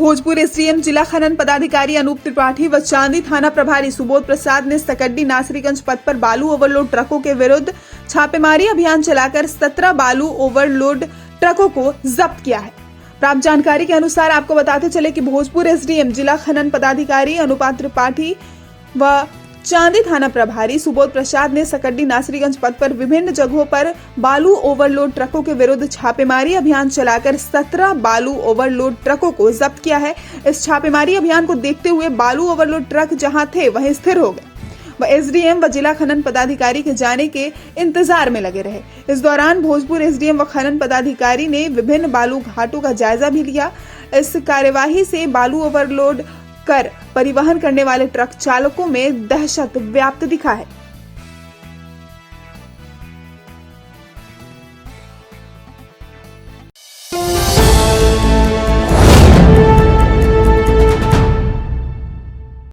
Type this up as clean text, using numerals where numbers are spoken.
Bhojpur SDM जिला खनन पदाधिकारी अनूप त्रिपाठी व चांदी थाना प्रभारी सुबोध प्रसाद ने सकड्डी नासरीगंज पथ पर बालू ओवरलोड ट्रकों के विरुद्ध छापेमारी अभियान चलाकर 17 बालू ओवरलोड ट्रकों को जब्त किया है। प्राप्त जानकारी के अनुसार आपको बताते चले कि भोजपुर एसडीएम जिला खनन पदाधिकारी अनूप त्रिपाठी व चांदी थाना प्रभारी सुबोध प्रसाद ने सकड्डी नासरीगंज पथ पर विभिन्न जगहों पर बालू ओवरलोड ट्रकों के विरुद्ध छापेमारी अभियान चलाकर 17 बालू ओवरलोड ट्रकों को जब्त किया है। इस छापेमारी अभियान को देखते हुए बालू ओवरलोड ट्रक जहां थे वहीं स्थिर हो गए व एसडीएम व जिला खनन पदाधिकारी के जाने के इंतजार में लगे रहे। इस दौरान भोजपुर एसडीएम व खनन पदाधिकारी ने विभिन्न बालू घाटों का जायजा भी लिया। इस कार्यवाही से बालू ओवरलोड कर परिवहन करने वाले ट्रक चालकों में दहशत व्याप्त दिखा है।